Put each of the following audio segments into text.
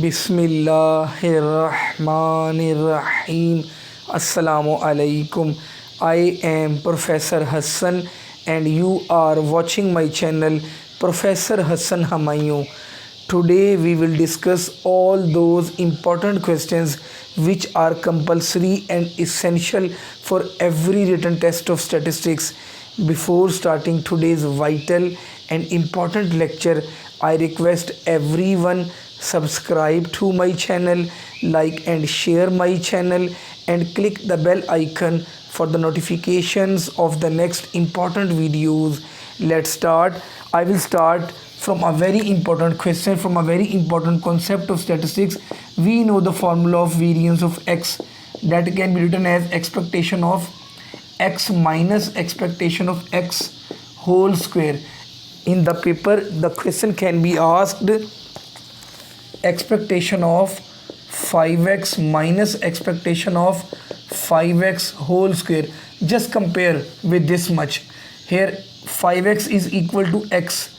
Bismillahirrahmanirrahim. Assalamu alaikum. I am Professor Hassan and you are watching my channel Professor Hassan Hamayu. Today we will discuss all those important questions which are compulsory and essential for every written test of statistics. Before starting today's vital and important lecture, I request everyone subscribe to my channel, like and share my channel, and click the bell icon for the notifications of the next important videos. Let's start. I will start from a very important question, from a very important concept of statistics. We know the formula of variance of x, that can be written as expectation of x minus expectation of x whole square. In the paper, the question can be asked expectation of 5x minus expectation of 5x whole square. Just compare with this much. Here 5x is equal to x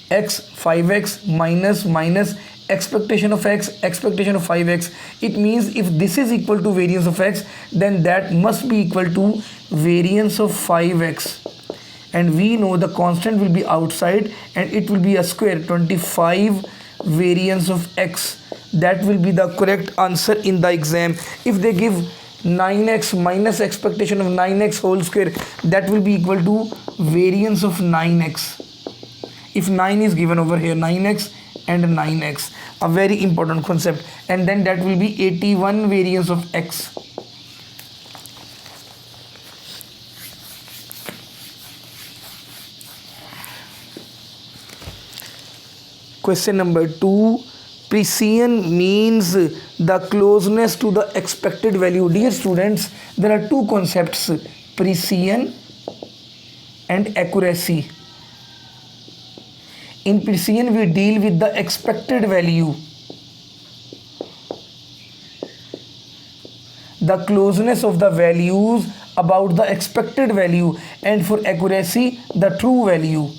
5x minus expectation of x, expectation of 5x. It means if this is equal to variance of x, then that must be equal to variance of 5x, and we know the constant will be outside and it will be a square. 25 variance of x, that will be the correct answer in the exam. If they give 9x minus expectation of 9x whole square, that will be equal to variance of 9x. If 9 is given over here, 9x and 9x, a very important concept, and then that will be 81 variance of x. Question number 2. Precision means the closeness to the expected value. Dear students, there are two concepts, precision and accuracy. In precision, we deal with the expected value, the closeness of the values about the expected value, and for accuracy, the true value,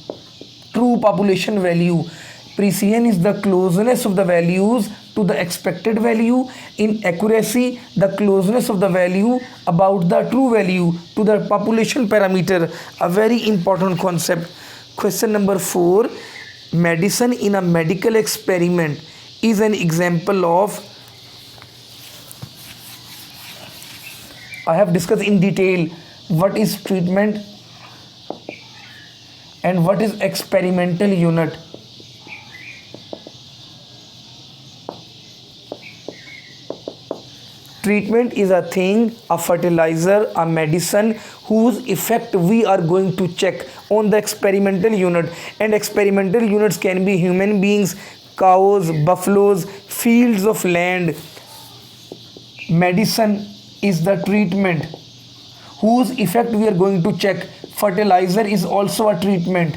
true population value. Precision is the closeness of the values to the expected value. In accuracy, the closeness of the value about the true value to the population parameter. A very important concept. Question number 4. Medicine in a medical experiment is an example of. I have discussed in detail what is treatment and what is experimental unit. Treatment is a thing, a fertilizer, a medicine whose effect we are going to check on the experimental unit. And experimental units can be human beings, cows, buffaloes, fields of land. Medicine is the treatment whose effect we are going to check. Fertilizer is also a treatment.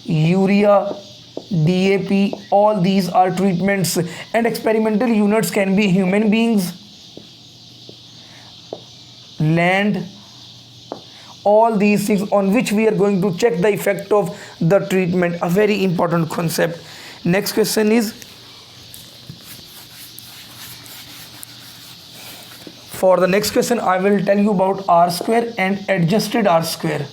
Urea, DAP, all these are treatments. And experimental units can be human beings, land, all these things on which we are going to check the effect of the treatment. A very important concept. Next question is, for the next question I will tell you about R square and adjusted R square.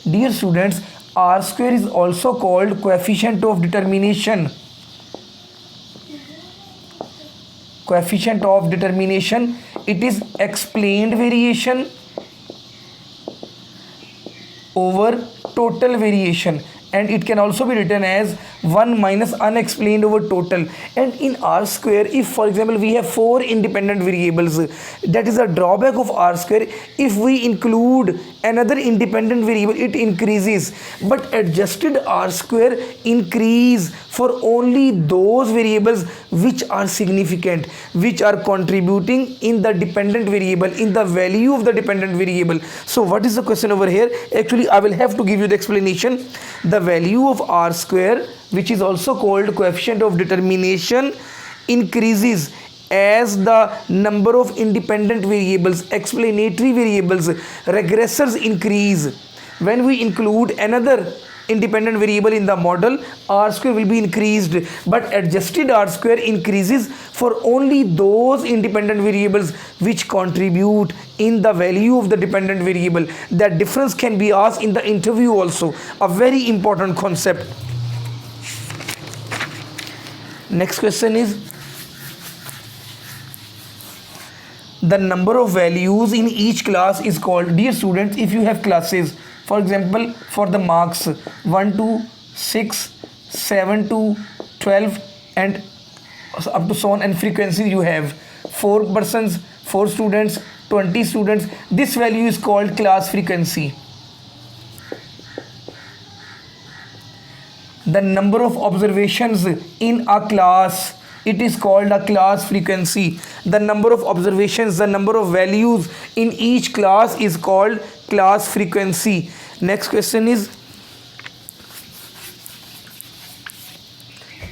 Dear students, R square is also called coefficient of determination. Coefficient of determination, it is explained variation over total variation, and it can also be written as 1 minus unexplained over total. And in R square, if for example we have 4 independent variables, that is a drawback of R square. If we include another independent variable, it increases, but adjusted R square increase for only those variables which are significant, which are contributing in the dependent variable, in the value of the dependent variable. So what is the question over here? Actually, I will have to give you the explanation. The value of R square, which is also called coefficient of determination, increases as the number of independent variables, explanatory variables, regressors increase. When we include another independent variable in the model, r square will be increased, but adjusted r square increases for only those independent variables which contribute in the value of the dependent variable. That difference can be asked in the interview also, a very important concept. Next question is, the number of values in each class is called. Dear students, if you have classes, for example, for the marks 1 to 6, 7 to 12, and up to so on, and frequency you have 4 persons, 4 students, 20 students, this value is called class frequency. The number of observations in a class, it is called a class frequency. The number of observations, the number of values in each class is called class frequency. Next question is,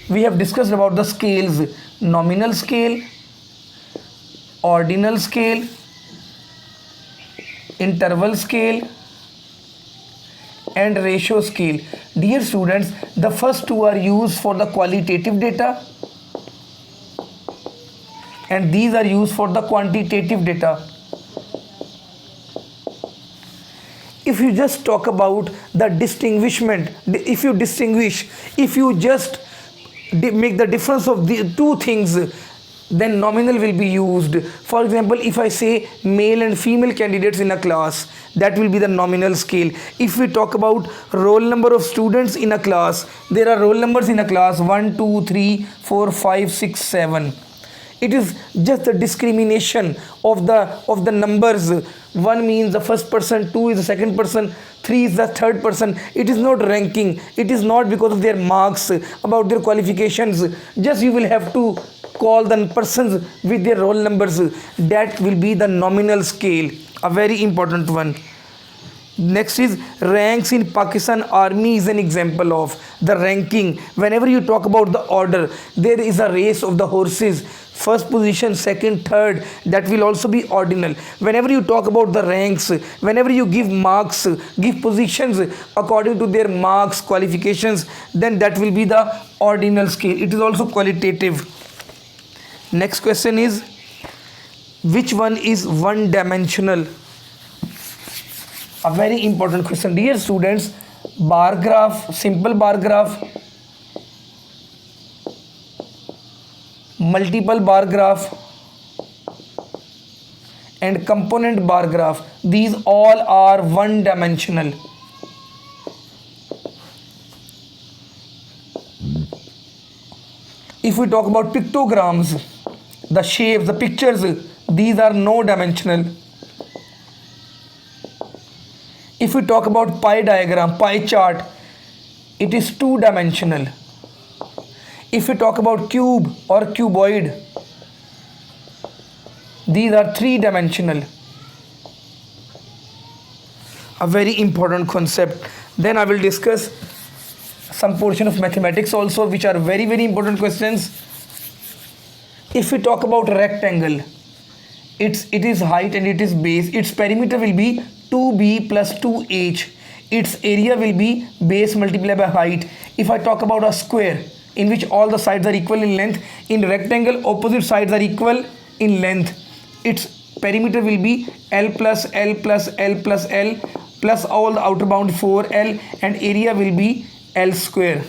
we have discussed about the scales: nominal scale, ordinal scale, interval scale, and ratio scale. Dear students, the first two are used for the qualitative data and these are used for the quantitative data. If you just talk about the distinguishment, if you just make the difference of the two things, then nominal will be used. For example, if I say male and female candidates in a class, that will be the nominal scale. If we talk about roll number of students in a class, there are roll numbers in a class 1, 2, 3, 4, 5, 6, 7. It is just the discrimination of the numbers. 1 means the first person, 2 is the second person, 3 is the third person. It is not ranking. It is not because of their marks, about their qualifications. Just you will have to call the persons with their roll numbers. That will be the nominal scale, a very important one. Next is ranks in Pakistan Army is an example of the ranking. Whenever you talk about the order, there is a race of the horses, first position, second, third, that will also be ordinal. Whenever you talk about the ranks, whenever you give marks, give positions according to their marks, qualifications, then that will be the ordinal scale. It is also qualitative. Next question is, which one is one dimensional? A very important question. Dear students, bar graph, simple bar graph, multiple bar graph, and component bar graph, these all are one dimensional. If we talk about pictograms, the shapes, the pictures, these are no dimensional. If we talk about pie diagram, pie chart, it is two dimensional. If we talk about cube or cuboid, these are three dimensional. A very important concept. Then I will discuss some portion of mathematics also, which are very, very important questions. If we talk about rectangle, it is height and it is base. Its perimeter will be 2b plus 2h. Its area will be base multiplied by height. If I talk about a square in which all the sides are equal in length, in rectangle opposite sides are equal in length, its perimeter will be L plus L plus L plus L plus all the outer bound 4L, and area will be L square.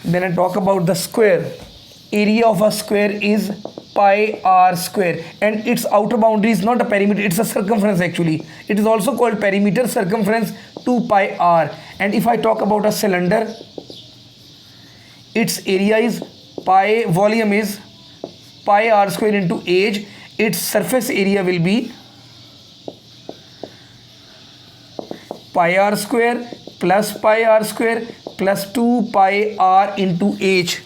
Then I talk about the square. Area of a square is pi r square, and its outer boundary is not a perimeter, it's a circumference actually. It is also called perimeter, circumference 2 pi r. And if I talk about a cylinder, its area is pi, volume is pi r square into age. Its surface area will be pi r square plus pi r square plus 2 pi r into h.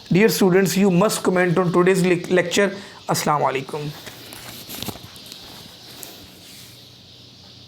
Dear students, you must comment on today's lecture. Assalamu alaikum.